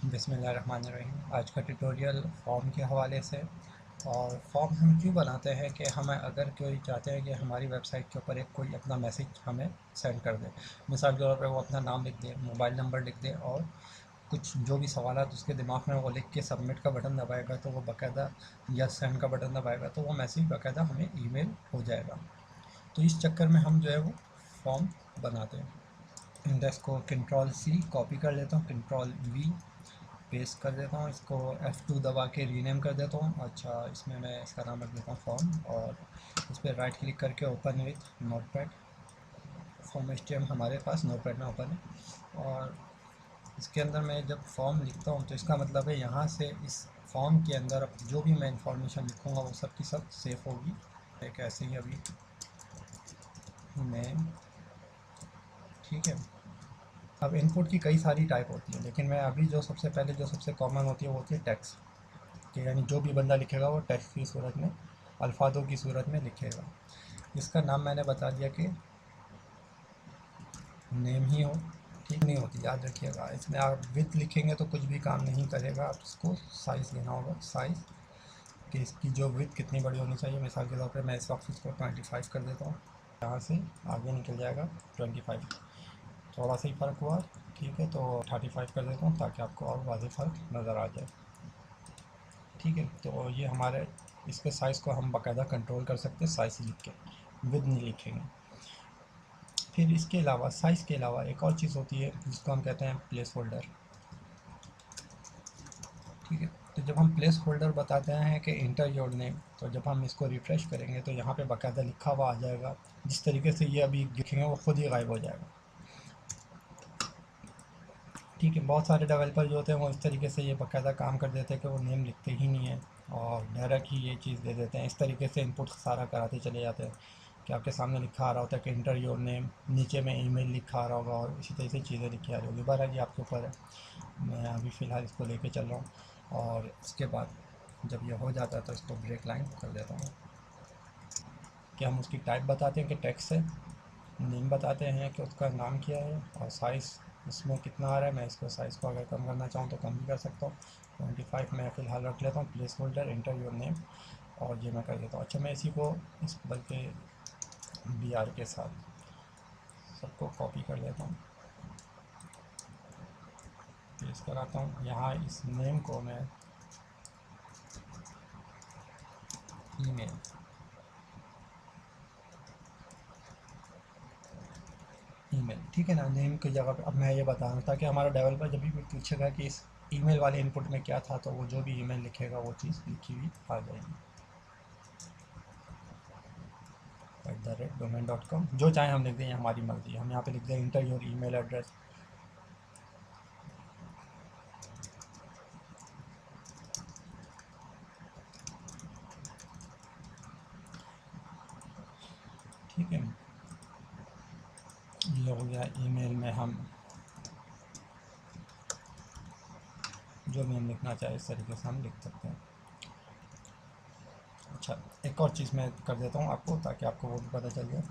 बिस्मिल्लाहिर्रहमानिर्रहीम। आज का ट्यूटोरियल फॉर्म के हवाले से। और फॉर्म हम क्यों बनाते हैं कि हमें अगर कोई चाहते हैं कि हमारी वेबसाइट के ऊपर एक कोई अपना मैसेज हमें सेंड कर दे, मिसाल के तौर पर वो अपना नाम लिख दे, मोबाइल नंबर लिख दे और कुछ जो भी सवालात उसके दिमाग में वो लिख के सबमिट का बटन दबाएगा तो वो बाकायदा, या सेंड का बटन दबाएगा तो वो मैसेज बाकायदा हमें ईमेल हो जाएगा। तो इस चक्कर में हम जो है वो फॉर्म बनाते हैं। इंडेक्स को कंट्रोल C कॉपी कर लेता हूँ, कंट्रोल V पेस्ट कर देता हूँ, इसको F2 दबा के रीनेम कर देता हूँ। अच्छा, इसमें मैं इसका नाम रख देता हूँ फॉर्म, और इस पर राइट क्लिक करके open with notepad. Form HTML हमारे पास नोटपैड में ओपन है, और इसके अंदर मैं जब फॉर्म लिखता हूँ तो इसका मतलब है यहाँ से इस फॉर्म के अंदर अब जो भी मैं इंफॉर्मेशन लिखूँगा वो सब की सब सेफ होगी। एक ऐसे ही अभी नेम, ठीक है। अब इनपुट की कई सारी टाइप होती है, लेकिन मैं अभी जो सबसे पहले जो सबसे कॉमन होती है वो होती है टेक्स्ट, कि यानी जो भी बंदा लिखेगा वो टेक्स्ट की सूरत में, अल्फाजों की सूरत में लिखेगा। इसका नाम मैंने बता दिया कि नेम ही हो, ठीक नहीं होती, याद रखिएगा। इसमें आप विथ लिखेंगे तो कुछ भी काम नहीं करेगा, आप इसको साइज़ लेना होगा, साइज़ कि इसकी जो विथ कितनी बड़ी होनी चाहिए। मिसाल के तौर पर मैं इस वक्त इसको 25 कर देता हूँ, यहाँ से आगे निकल जाएगा 25, थोड़ा सा ही फ़र्क हुआ, ठीक है। तो 35 कर देता हूँ ताकि आपको और वाज़ेह फ़र्क नज़र आ जाए, ठीक है। तो ये हमारे इसके साइज़ को हम बाकायदा कंट्रोल कर सकते हैं साइज़ लिख के, विद नहीं लिखेंगे। फिर इसके अलावा साइज़ के अलावा एक और चीज़ होती है जिसको हम कहते हैं प्लेस होल्डर, ठीक है। तो जब हम प्लेस होल्डर बताते हैं कि इंटर योर नेम, तो जब हम इसको रिफ़्रेश करेंगे तो यहाँ पे बाकायदा लिखा हुआ आ जाएगा। जिस तरीके से ये अभी लिखेंगे वो खुद ही गायब हो जाएगा, ठीक है। बहुत सारे डेवलपर जो होते हैं वो इस तरीके से ये बाकायदा काम कर देते हैं कि वो नेम लिखते ही नहीं है और डायरेक्ट ही ये चीज़ दे देते हैं। इस तरीके से इनपुट सारा कराते चले जाते हैं कि आपके सामने लिखा आ रहा होता है कि इंटर योर नेम, नीचे में ईमेल लिखा आ रहा होगा और इसी तरह से चीज़ें लिखी आ रही होगी। बहरहाल ये आपके ऊपर है, मैं अभी फ़िलहाल इसको लेके चल रहा हूँ। और इसके बाद जब ये हो जाता है तो इसको ब्रेक लाइन कर देता हूँ कि हम उसकी टाइप बताते हैं कि टेक्स्ट है, नेम बताते हैं कि उसका नाम क्या है, और साइज़ इसमें कितना आ रहा है। मैं इसको साइज़ को अगर कम करना चाहूँ तो कम भी कर सकता हूँ, 25 मैं फ़िलहाल रख लेता हूँ। Place holder inter your name, और ये मैं कर देता हूँ। अच्छा, मैं इसी को इस बल्कि BR के साथ सबको कॉपी कर लेता हूँ, पेस्ट कराता हूँ। यहाँ इस नेम को मैं ईमेल, ठीक है ना, नेम की जगह पे। अब मैं ये बता रहा था कि हमारा डेवलपर जब भी पूछेगा कि इस ईमेल वाले इनपुट में क्या था, तो वो जो भी ईमेल लिखेगा वो चीज़ लिखी हुई आ जाएगी। @domain.com, जो चाहे हम लिख दें, हमारी मर्ज़ी। हम यहाँ पे लिख दें इंटर योर ईमेल एड्रेस, ठीक है। ये हो गया। ईमेल में हम जो नेम लिखना चाहे इस तरीके से हम लिख सकते हैं। अच्छा, एक और चीज़ मैं कर देता हूँ आपको, ताकि आपको वो भी पता चल जाए।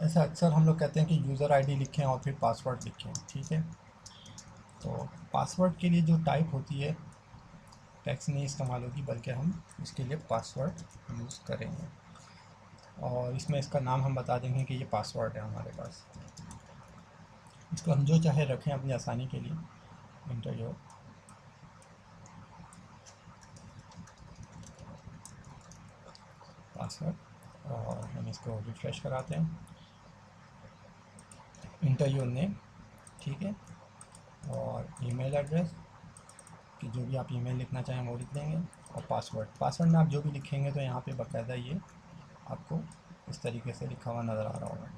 ऐसा अक्सर हम लोग कहते हैं कि यूज़र आईडी लिखें और फिर पासवर्ड लिखें, ठीक है। तो पासवर्ड के लिए जो टाइप होती है टेक्स्ट नहीं इस्तेमाल होगी, बल्कि हम इसके लिए पासवर्ड यूज़ करेंगे, और इसमें इसका नाम हम बता देंगे कि ये पासवर्ड है हमारे पास। इसको हम जो चाहे रखें अपनी आसानी के लिए, इंटर योर पासवर्ड, और हम इसको रिफ़्रेश कराते हैं। इंटर योर नेम, ठीक है, और ईमेल एड्रेस कि जो भी आप ईमेल लिखना चाहें वो लिख देंगे, और पासवर्ड में आप जो भी लिखेंगे तो यहाँ पे बाकायदा ये आपको इस तरीके से लिखा हुआ नज़र आ रहा होगा,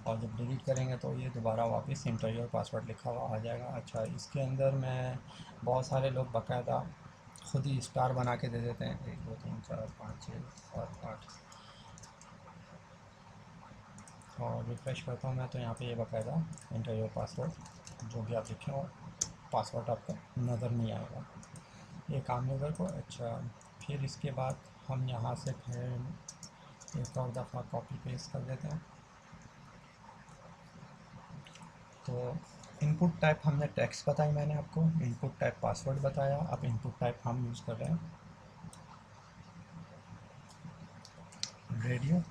और जब डिलीट करेंगे तो ये दोबारा वापस इंटर योर पासवर्ड लिखा हुआ आ जाएगा। अच्छा, इसके अंदर मैं बहुत सारे लोग बाकायदा खुद ही स्टार बना के दे देते हैं, 1 2 3 4 5 6 7 8, और रिफ़्रेश करता हूँ मैं तो यहाँ पे ये बाकायदा इंटर योर पासवर्ड जो भी आप लिखें वो पासवर्ड आपको नज़र नहीं आएगा, ये काम नज़र को। अच्छा, फिर इसके बाद हम यहाँ से फिर एक और दफ़ा कॉपी पेस्ट कर देते हैं। तो इनपुट टाइप हमने टेक्स्ट बताई, मैंने आपको इनपुट टाइप पासवर्ड बताया। अब इनपुट टाइप हम यूज़ कर रहे हैं रेडियो,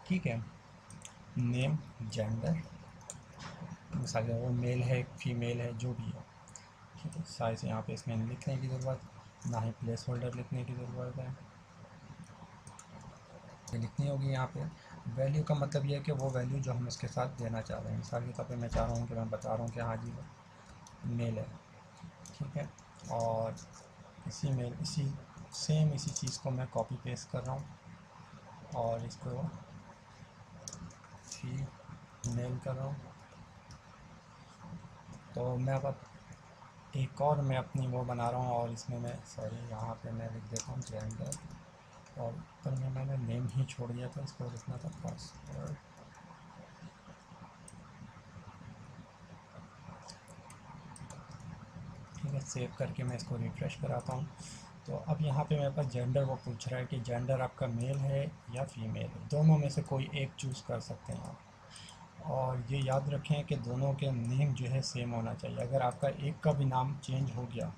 ठीक है। नेम, जेंडर, मिसाल के वो मेल है फीमेल है जो भी है, ठीक है। साइज़ यहाँ पे इसमें लिखने की ज़रूरत ना ही प्लेस होल्डर लिखने की ज़रूरत है, ये लिखनी होगी यहाँ पे। वैल्यू का मतलब ये है कि वो वैल्यू जो हम इसके साथ देना चाह रहे हैं। मिसाल के तौर पे मैं चाह रहा हूँ कि मैं बता रहा हूँ कि हाँ जी मेल है, ठीक है। और इसी मेल इसी चीज़ को मैं कॉपी पेस्ट कर रहा हूँ और इसको मेल कर रहा हूँ। तो मैं अब एक और मैं अपनी वो बना रहा हूँ और इसमें मैं यहाँ पे मैं लिख देता हूँ जेंडर और ऊपर में मैंने नेम ही छोड़ दिया था, इसको लिखना था पासवर्ड। ठीक है, सेव करके मैं इसको रिफ़्रेश कराता हूँ। तो अब यहाँ पे मेरे पास जेंडर वो पूछ रहा है कि जेंडर आपका मेल है या फीमेल है, दोनों में से कोई एक चूज़ कर सकते हैं आप। और ये याद रखें कि दोनों के नेम जो है सेम होना चाहिए। अगर आपका एक का भी नाम चेंज हो गया,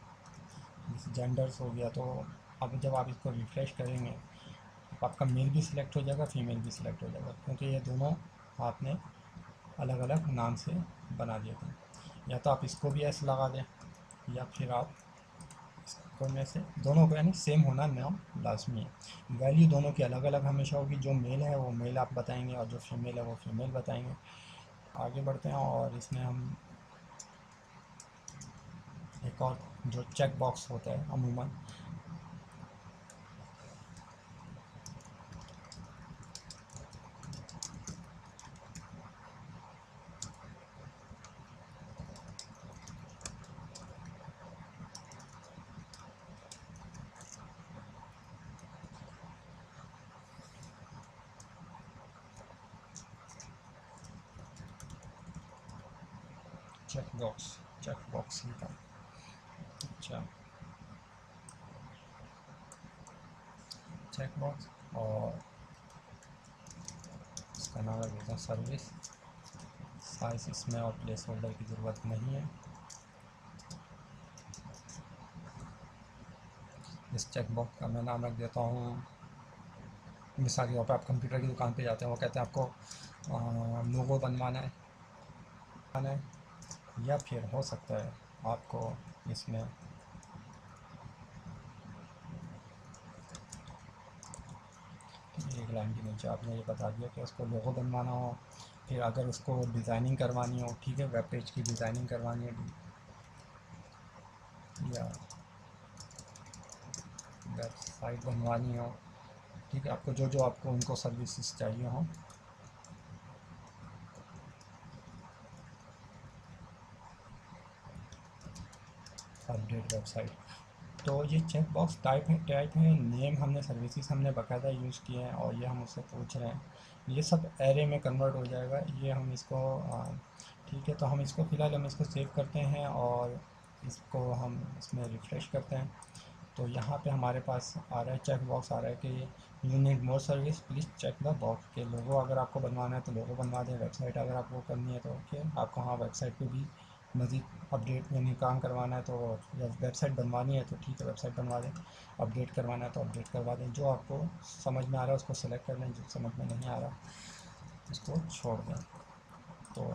जैसे जेंडर्स हो गया, तो अब जब आप इसको रिफ़्रेश करेंगे तो आपका मेल भी सिलेक्ट हो जाएगा, फीमेल भी सिलेक्ट हो जाएगा, क्योंकि ये दोनों आपने अलग अलग नाम से बना दिए थे। या तो आप इसको भी ऐसे लगा दें या फिर आप इसको में से दोनों को, यानी सेम होना नाम लाजमी है। वैल्यू दोनों की अलग अलग हमेशा होगी, जो मेल है वो मेल आप बताएंगे और जो फीमेल है वो फीमेल बताएंगे। आगे बढ़ते हैं और इसमें हम एक और जो चेक बॉक्स होता है अमूमन, चेक बॉक्स लिखा, अच्छा चेक बॉक्स, और इसका नाम रख देता हूँ सर्विस। साइज इसमें और प्लेस होल्डर की ज़रूरत नहीं है। इस चेक बॉक्स का मैं नाम रख देता हूँ, मिसाल के तौर पर आप कंप्यूटर की दुकान पे जाते हैं, वो कहते हैं आपको लोगो बनवाना है, या फिर हो सकता है आपको इसमें एक लाइन के नीचे आपने ये बता दिया कि उसको लोगो बनवाना हो। फिर अगर उसको डिज़ाइनिंग करवानी हो, ठीक है, वेब पेज की डिज़ाइनिंग करवानी है या वेबसाइट बनवानी हो, ठीक है, आपको जो जो आपको उनको सर्विसेज चाहिए हों, अपडेट वेबसाइट। तो ये चेक बॉक्स टाइप है। नेम हमने सर्विसेज हमने बाकायदा यूज़ किए हैं और ये हम उससे पूछ रहे हैं, ये सब एरे में कन्वर्ट हो जाएगा। ये हम इसको ठीक है, तो हम इसको फ़िलहाल हम इसको सेव करते हैं और इसको हम इसमें रिफ़्रेश करते हैं। तो यहाँ पे हमारे पास आ रहा है, चेक बॉक्स आ रहा है कि you need more service please check the box, के लोगो अगर आपको बनवाना है तो लोगो बनवा दें, वेबसाइट अगर आपको करनी है तो ओके, आपको हाँ वेबसाइट पे भी मज़ीद अपडेट यानी काम करवाना है तो वेबसाइट बनवानी है तो ठीक है वेबसाइट बनवा दें, अपडेट करवाना है तो अपडेट करवा दें। जो आपको समझ में आ रहा है उसको सेलेक्ट कर लें, जो समझ में नहीं आ रहा उसको छोड़ दें। तो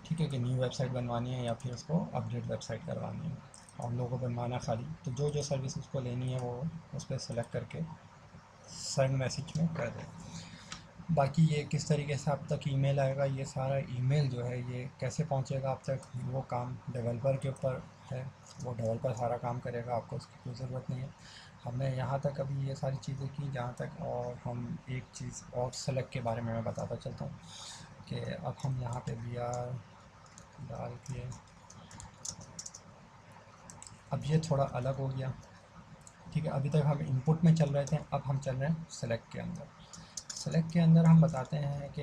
ठीक है कि न्यू वेबसाइट बनवानी है या फिर उसको अपडेट वेबसाइट करवानी है और लोगो बनवाना खाली, तो जो जो सर्विस उसको लेनी है वो उस पर सेलेक्ट करके सेंड मैसेज में कर दें। बाकी ये किस तरीके से आप तक ईमेल आएगा, ये सारा ईमेल जो है ये कैसे पहुंचेगा आप तक, वो काम डेवलपर के ऊपर है, वो डेवलपर सारा काम करेगा, आपको उसकी कोई ज़रूरत नहीं है। हमने यहाँ तक अभी ये सारी चीज़ें की जहाँ तक, और हम एक चीज़ और सेलेक्ट के बारे में मैं बताता चलता हूँ कि अब हम यहाँ पे बी आर डाल के, अब ये थोड़ा अलग हो गया, ठीक है। अभी तक हम इनपुट में चल रहे थे, अब हम चल रहे हैं सेलेक्ट के अंदर। सेलेक्ट के अंदर हम बताते हैं कि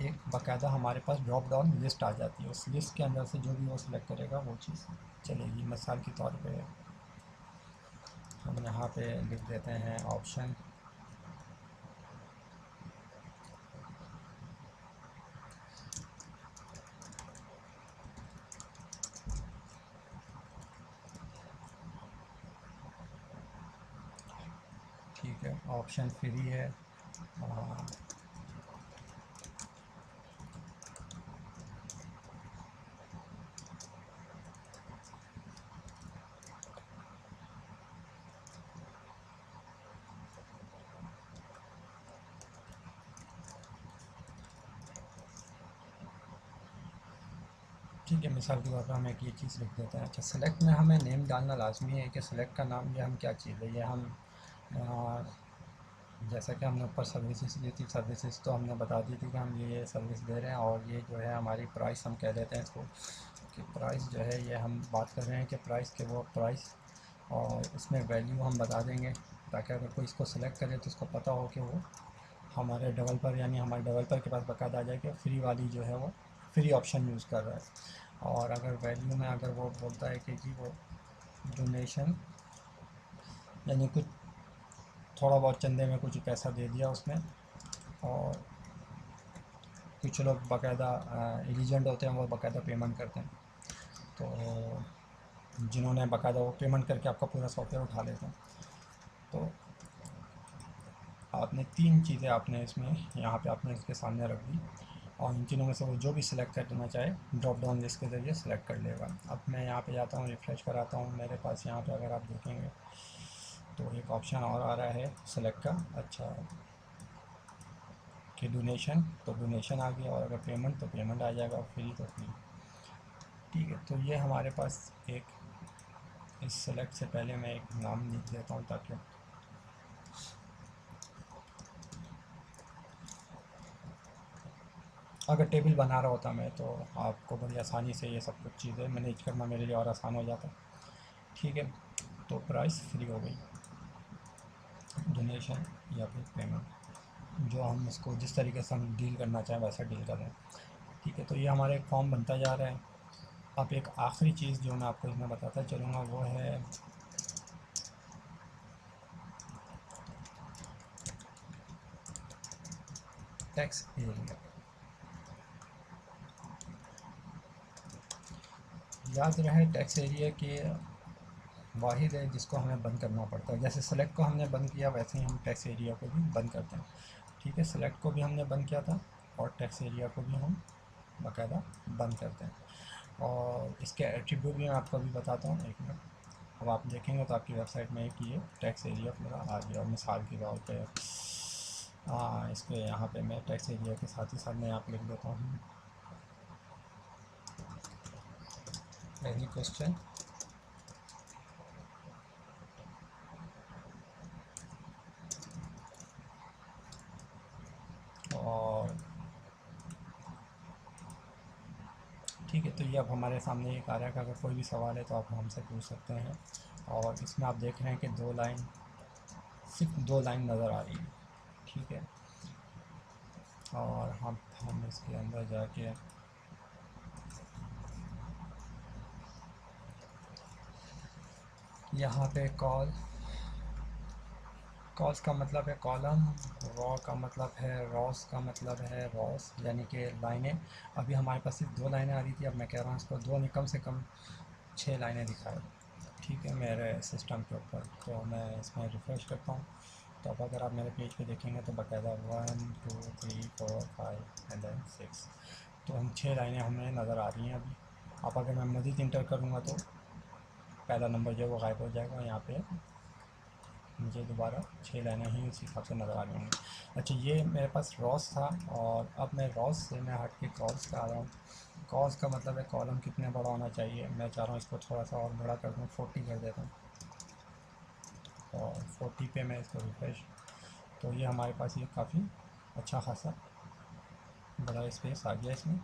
एक बाकायदा हमारे पास ड्रॉप डाउन लिस्ट आ जाती है, उस लिस्ट के अंदर से जो भी वो सिलेक्ट करेगा वो चीज़ चलेगी। मिसाल के तौर पे हम यहाँ पे लिख देते हैं ऑप्शन, ओके, ऑप्शन फ्री है। ठीक है, मिसाल के तौर पर हम एक ये चीज़ लिख देते हैं। अच्छा, सेलेक्ट में हमें नेम डालना लाजमी है कि सेलेक्ट का नाम, ये हम क्या चीज़ है, ये हम जैसा कि हमने ऊपर सर्विसेज दी थी, सर्विसेज तो हमने बता दी थी कि हम ये सर्विस दे रहे हैं, और ये जो है हमारी प्राइस हम कह देते हैं इसको कि प्राइस जो है, ये हम बात कर रहे हैं कि प्राइस के वो प्राइस, और इसमें वैल्यू हम बता देंगे ताकि अगर कोई इसको सेलेक्ट करे तो उसको पता हो कि वो हमारे डेवलपर, यानी हमारे डेवलपर के पास बाकायदा आ जाए कि फ्री वाली जो है वो फ्री ऑप्शन यूज़ कर रहा है। और अगर वैल्यू में अगर वो बोलता है कि जी वो डोनेशन, यानी कुछ थोड़ा बहुत चंदे में कुछ पैसा दे दिया उसने, और कुछ लोग बाकायदा एलिजेंट होते हैं, वो बाकायदा पेमेंट करते हैं, तो जिन्होंने बाकायदा वो पेमेंट करके आपका पूरा सॉफ्टवेयर उठा लेते हैं। तो आपने तीन चीज़ें आपने इसमें यहाँ पे आपने इसके सामने रख दी, और इन तीनों में से वो जो भी सिलेक्ट करना चाहे ड्रॉप डाउन लिस्ट के ज़रिए सिलेक्ट कर लेगा। अब मैं यहाँ पे जाता हूँ, रिफ़्रेश कराता हूँ, मेरे पास यहाँ पे अगर आप देखेंगे तो एक ऑप्शन और आ रहा है सेलेक्ट का। अच्छा, कि डोनेशन, तो डोनेशन आ गया, और अगर पेमेंट तो पेमेंट आ जाएगा, और फ्री तो फ्री। ठीक है, तो ये हमारे पास एक, इस सेलेक्ट से पहले मैं एक नाम लिख देता हूँ ताकि अगर टेबल बना रहा होता मैं तो आपको बड़ी आसानी से ये सब कुछ चीज़ें मैनेज करना मेरे लिए और आसान हो जाता। ठीक है, तो प्राइस फ्री हो गई, डोनेशन या फिर पेमेंट, जो हम इसको जिस तरीके से हम डील करना चाहें वैसा डील कर रहे हैं। ठीक है, तो ये हमारा एक फॉर्म बनता जा रहा है। अब एक आखिरी चीज़ जो मैं आपको इसमें बताता चलूँगा वो है टैक्स एरिया। याद रहे टैक्स एरिया के वाहिद है जिसको हमें बंद करना पड़ता है। जैसे सेलेक्ट को हमने बंद किया वैसे ही हम टैक्स एरिया को भी बंद करते हैं। ठीक है, सेलेक्ट को भी हमने बंद किया था, और टैक्स एरिया को भी हम बाकायदा बंद करते हैं। और इसके एट्रीब्यूट भी मैं आपको अभी बताता हूँ, एक मिनट। अब आप देखेंगे तो आपकी वेबसाइट में एक ये टैक्स एरिया पूरा आ गया। और मिसाल के तौर पे इसको यहाँ पे मैं टैक्स एरिया के साथ ही साथ मैं यहाँ पे लिख देता हूँ एनी क्वेश्चन, और ठीक है, तो ये अब हमारे सामने एक आ रहा है कि अगर कोई भी सवाल है तो आप हमसे पूछ सकते हैं। और इसमें आप देख रहे हैं कि दो लाइन, सिर्फ दो लाइन नज़र आ रही है। ठीक है, और हम इसके अंदर जाके यहाँ पे कॉल्स का मतलब है कॉलम, रॉ का मतलब है रॉस, का मतलब है रॉस, यानी कि लाइनें। अभी हमारे पास सिर्फ दो लाइनें आ रही थी, अब मैं कह रहा हूँ इसको दो नहीं, कम से कम 6 लाइनें दिखाए। ठीक है, मेरे सिस्टम के ऊपर, तो मैं इसमें रिफ़्रेश करता हूँ। तो अब अगर आप मेरे पेज पे देखेंगे तो बाकायदा 1 2 3 4 5 एंड देन 6, तो हम 6 लाइनें हमें नज़र आ रही हैं अभी। अब अगर मैं मज़ीद इंटर करूँगा तो पहला नंबर जो है वो गायब हो जाएगा, यहाँ पे मुझे दोबारा 6 लाइनें ही उसी हिसाब से नज़र आ रही होंगी। अच्छा, ये मेरे पास रॉस था, और अब मैं रॉस से मैं हट के कॉल्स का आ रहा हूँ। कॉल्स का मतलब है कॉलम कितने बड़ा होना चाहिए। मैं चाह रहा हूँ इसको थोड़ा सा और बड़ा कर दूँ, 40 कर देता हूँ, और 40 पे मैं इसको रिफ्रेश, तो ये हमारे पास ये काफ़ी अच्छा खासा बड़ा स्पेस आ गया इसमें।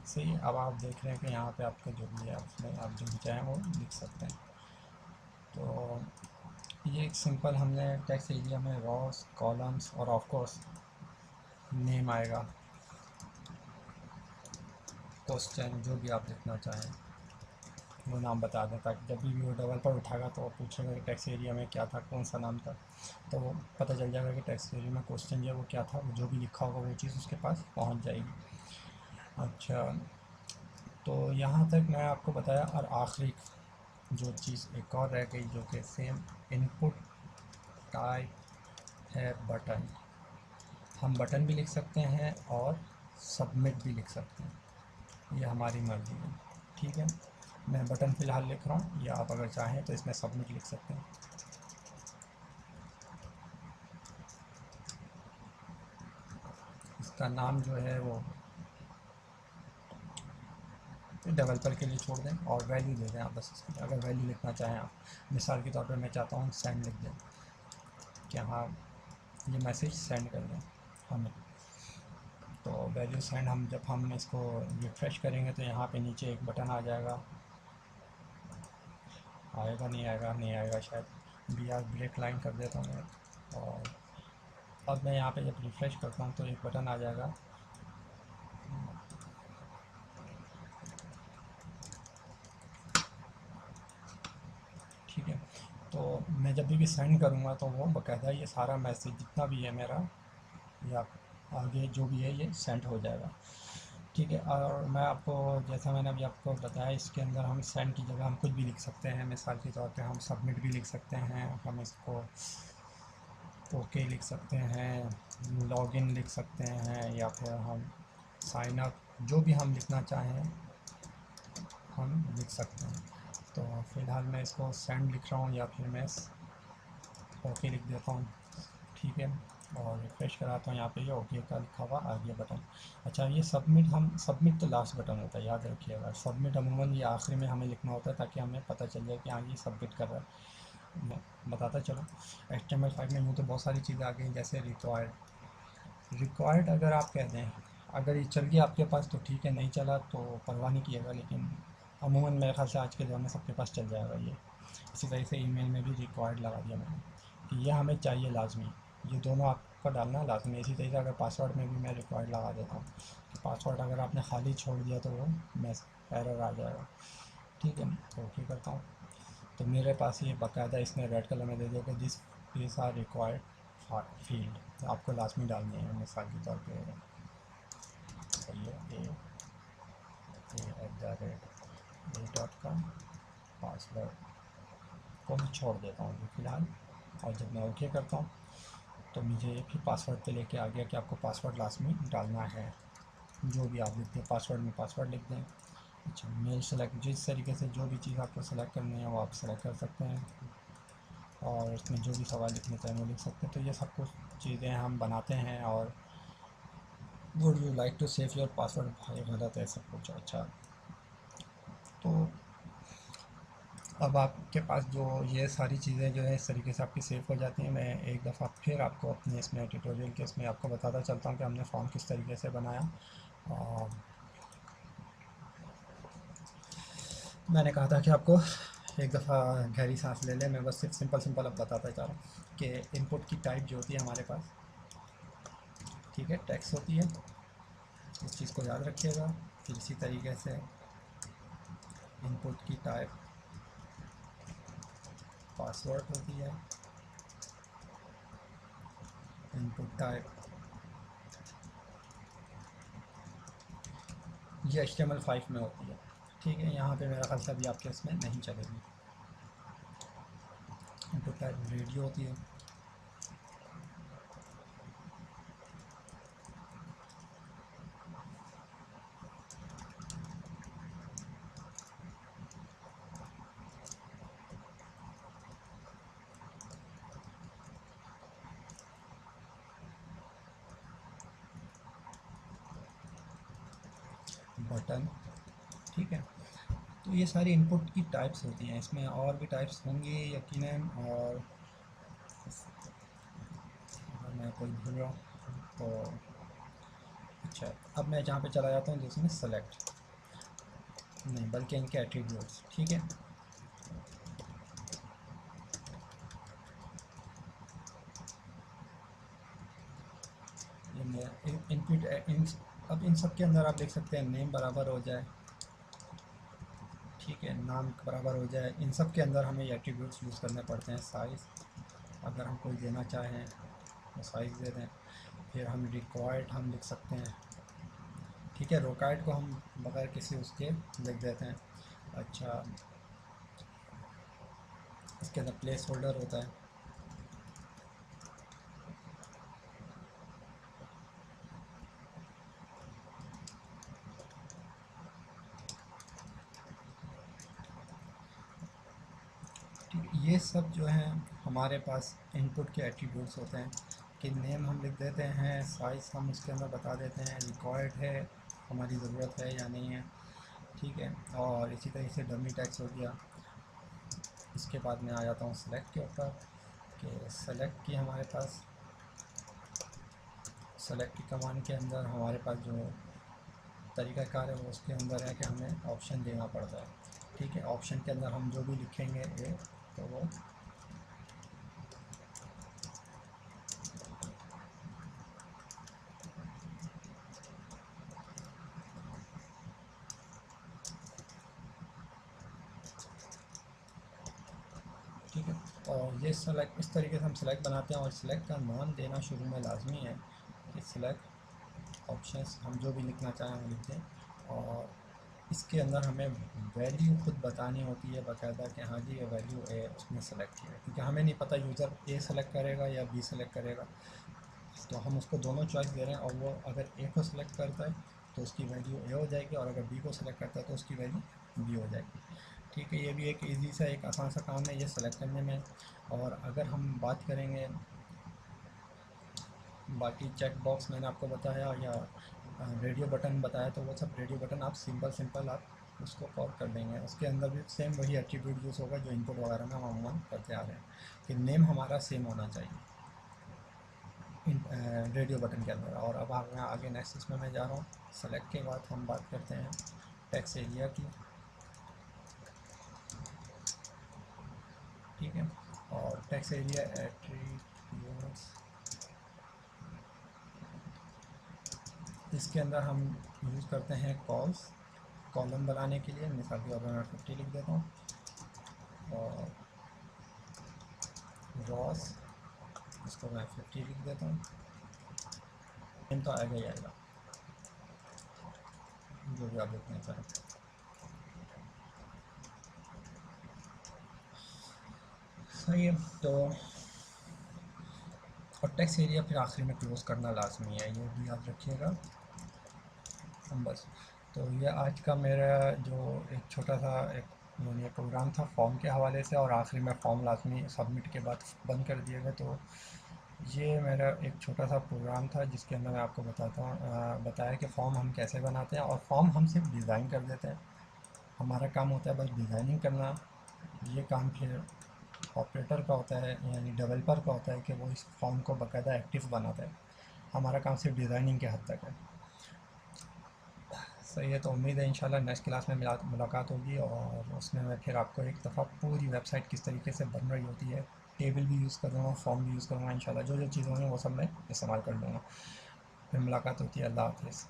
सही है, अब आप देख रहे हैं कि यहाँ पे आपका जो भी है उसमें आप जो भी चाहें वो लिख सकते हैं। तो ये एक सिंपल हमने टेक्स्ट एरिया में रॉस, कॉलम्स, और ऑफ कोर्स नेम आएगा, क्वेश्चन, जो भी आप लिखना चाहें वो नाम बता दें, ताकि जब भी वो डेवलपर उठाएगा तो वो पूछेगा कि टेक्स्ट एरिया में क्या था, कौन सा नाम था, तो वो पता चल जाएगा कि टेक्स्ट एरिया में क्वेश्चन जो है वो क्या था, वो जो भी लिखा होगा वो चीज़ उसके पास पहुंच जाएगी। अच्छा, तो यहाँ तक मैं आपको बताया, और आखिरी जो चीज़ एक और रह गई जो कि सेम इनपुट टाइप है बटन। हम बटन भी लिख सकते हैं और सबमिट भी लिख सकते हैं, ये हमारी मर्ज़ी है। ठीक है, मैं बटन फ़िलहाल लिख रहा हूँ, या आप अगर चाहें तो इसमें सबमिट लिख सकते हैं। इसका नाम जो है वो डेवलपर के लिए छोड़ दें, और वैल्यू दे दें आप बस इसकी, अगर वैल्यू लिखना चाहें आप। मिसाल के तौर पे मैं चाहता हूँ सेंड लिख दें, कि हाँ ये मैसेज सेंड कर दें हमें। तो वैल्यू सेंड हम जब हम इसको रिफ्रेश करेंगे तो यहाँ पे नीचे एक बटन आ जाएगा, आएगा नहीं आएगा, नहीं आएगा शायद। बी आर ब्रेक लाइन कर देता हूँ मैं, और अब मैं यहाँ पे जब रिफ़्रेश करता हूँ तो एक बटन आ जाएगा। ठीक है, तो मैं जब भी सेंड करूँगा तो वो बाकायदा ये सारा मैसेज जितना भी है मेरा, या आगे जो भी है ये सेंड हो जाएगा। ठीक है, और मैं आपको, जैसा मैंने अभी आपको बताया, इसके अंदर हम सेंड की जगह हम कुछ भी लिख सकते हैं। मिसाल के तौर पे हम सबमिट भी लिख सकते हैं, हम इसको ओके लिख सकते हैं, लॉगिन लिख सकते हैं, या फिर हम साइन अप, जो भी हम लिखना चाहें हम लिख सकते हैं। तो फ़िलहाल मैं इसको सेंड लिख रहा हूँ, या फिर मैं ओके लिख देता हूँ। ठीक है, और रिफ्रेश कराता हूँ, यहाँ पे ये ओके का लिखा हुआ आ गया बटन। अच्छा, ये सबमिट, हम सबमिट तो लास्ट बटन होता है, याद रखिएगा। सबमिट अमूमन ये आखिरी में हमें लिखना होता है, ताकि हमें पता चल जाए कि हाँ ये सबमिट कर रहा है। मैं बताता चलो, HTML5 में यूँ तो बहुत सारी चीज़ें आ गई, जैसे रिक्वायर्ड अगर आप कह दें, अगर ये चल गया आपके पास तो ठीक है, नहीं चला तो परवाह नहीं किएगा, लेकिन अमूमन मेरे ख्याल से आज के दौर में सबके पास चल जाएगा ये। इसी तरह से ईमेल में भी रिक्वायर्ड लगा दिया मैंने, कि ये हमें चाहिए लाजमी, ये दोनों आपका डालना लाजमी है। इसी तरीके से अगर पासवर्ड में भी मैं रिक्वायर्ड लगा देता हूँ, कि पासवर्ड अगर आपने खाली छोड़ दिया तो वो एरर आ जाएगा। ठीक है, तो ओके करता हूँ, तो मेरे पास ये बाकायदा इसने रेड कलर में दे दिया कि this is our required field, आपको लाजमी डालनी है। मिसाल के तौर पे a@a.com पासवर्ड को मैं छोड़ देता हूँ फ़िलहाल, और जब मैं ओके करता हूँ तो मुझे ये फिर पासवर्ड पे लेके आ गया कि आपको पासवर्ड लाजमी डालना है। जो भी आप लिखते हैं पासवर्ड में पासवर्ड लिख दें। अच्छा, मेल सेलेक्ट, जिस तरीके से जो भी चीज़ आपको सेलेक्ट करनी है वो आप सेलेक्ट कर सकते हैं, और इसमें जो भी सवाल लिखने चाहें वो लिख सकते हैं। तो ये सब कुछ चीज़ें हम बनाते हैं। और would you like to save your password, भाई गलत है सब कुछ। अच्छा, तो अब आपके पास जो ये सारी चीज़ें जो है इस तरीके से आपकी सेव हो जाती हैं। मैं एक दफ़ा फिर आपको अपने इसमें ट्यूटोरियल के इसमें आपको बताता चलता हूँ कि हमने फॉर्म किस तरीके से बनाया। और मैंने कहा था कि आपको एक दफ़ा गहरी सांस ले लें, मैं बस सिर्फ सिंपल अब बताता जा रहा हूँ कि इनपुट की टाइप जो होती है हमारे पास, ठीक है, टेक्स्ट होती है, इस चीज़ को याद रखिएगा। फिर इसी तरीके से इनपुट की टाइप पासवर्ड होती है, इनपुट टाइप ये HTML5 में होती है। ठीक है, यहाँ पे मेरा ख्याल से अभी आपके इसमें नहीं चलेगी। इनपुट टाइप रेडियो होती है, बटन। ठीक है, तो ये सारी इनपुट की टाइप्स होती हैं, इसमें और भी टाइप्स होंगी यकीनन, और अगर मैं कोई भूल रहा हूँ तो। अच्छा, अब मैं जहाँ पे चला जाता हूँ जिसमें सेलेक्ट नहीं बल्कि इनके एट्रीब्यूट्स। ठीक है, ये मैं इनपुट अब इन सब के अंदर आप देख सकते हैं नेम बराबर हो जाए, ठीक है, नाम बराबर हो जाए, इन सब के अंदर हमें एट्रीब्यूट्स यूज़ करने पड़ते हैं। साइज़ अगर हम कोई देना चाहें तो साइज़ दे दें, फिर हम रिक्वायर्ड हम लिख सकते हैं। ठीक है, रोकाइड को हम बगैर किसी उसके लिख देते हैं। अच्छा, इसके अंदर प्लेस होल्डर होता है। ठीक, ये सब जो है हमारे पास इनपुट के एट्रीब्यूट्स होते हैं कि नेम हम लिख देते हैं, साइज़ हम उसके अंदर बता देते हैं, रिक्वायर्ड है, हमारी ज़रूरत है या नहीं है। ठीक है, और इसी तरीके से डमी टैक्स हो गया। इसके बाद मैं आ जाता हूँ सेलेक्ट के ऊपर कि सेलेक्ट की हमारे पास सेलेक्ट की कमांड के अंदर हमारे पास जो तरीक़ाकार है वो उसके अंदर है कि हमें ऑप्शन देना पड़ता है। ठीक है, ऑप्शन के अंदर हम जो भी लिखेंगे ए तो वो ठीक है। और ये सेलेक्ट इस तरीके से हम सेलेक्ट बनाते हैं और सेलेक्ट का नाम देना शुरू में लाजमी है कि सेलेक्ट ऑप्शंस हम जो भी लिखना चाहें वो लिख दें। और इसके अंदर हमें वैल्यू खुद बतानी होती है बाकायदा कि हाँ जी ये वैल्यू ए उसमें सेलेक्ट किया है, क्योंकि हमें नहीं पता यूज़र ए सेलेक्ट करेगा या बी सेलेक्ट करेगा। तो हम उसको दोनों चॉइस दे रहे हैं और वो अगर ए को सिलेक्ट करता है तो उसकी वैल्यू ए हो जाएगी और अगर बी को सिलेक्ट करता है तो उसकी वैल्यू बी हो जाएगी। ठीक है, ये भी एक इजी सा एक आसान सा काम है ये सेलेक्ट करने में। और अगर हम बात करेंगे बाकी चेक बॉक्स मैंने आपको बताया या रेडियो बटन बताया, तो वो सब रेडियो बटन आप सिंपल आप उसको कॉल कर देंगे। उसके अंदर भी सेम वही एट्रीब्यूट यूज़ होगा जो इनपुट वगैरह में हम अमूमन करते आ रहे हैं कि नेम हमारा सेम होना चाहिए रेडियो बटन के अंदर। और अब मैं आगे नेक्स्ट इसमें मैं जा रहा हूँ। सेलेक्ट के बाद हम बात करते हैं टेक्स्ट एरिया की। ठीक है, और टेक्स्ट एरिया एट्रीब्यूट्स इसके अंदर हम यूज़ करते हैं कॉल्स कॉलम बनाने के लिए। मिसाल के तौर पर मैं 50 लिख देता हूँ और रॉस इसको मैं 50 लिख देता हूँ। इन तो आएगा ही आएगा जो भी आप लिखना चाहें। सही है, तो और टेक्स्ट एरिया फिर आखिरी में क्लोज़ करना लाजमी है, ये भी याद रखिएगा। हम बस तो ये आज का मेरा जो एक छोटा सा एक यानी प्रोग्राम था फॉर्म के हवाले से, और आखिरी में फॉर्म लाजमी सबमिट के बाद बंद कर दिए गए। तो ये मेरा एक छोटा सा प्रोग्राम था जिसके अंदर मैं आपको बताया कि फ़ॉर्म हम कैसे बनाते हैं। और फॉर्म हम सिर्फ डिज़ाइन कर देते हैं, हमारा काम होता है बस डिज़ाइनिंग करना। ये काम फिर ऑपरेटर का होता है यानी डेवलपर का होता है कि वो इस फॉर्म को बाकायदा एक्टिव बनाता है। हमारा काम सिर्फ डिज़ाइनिंग के हद तक है। सही है, तो उम्मीद है इंशाल्लाह नेक्स्ट क्लास में मुलाकात होगी और उसमें मैं फिर आपको एक दफ़ा पूरी वेबसाइट किस तरीके से बन रही होती है, टेबल भी यूज़ करूँगा, फॉर्म भी यूज़ करूँगा। इंशाल्लाह जो जो चीज़ें होंगी वो सब मैं इस्तेमाल कर लूँगा। फिर मुलाकात होती है। अल्लाह हाफ़िज़।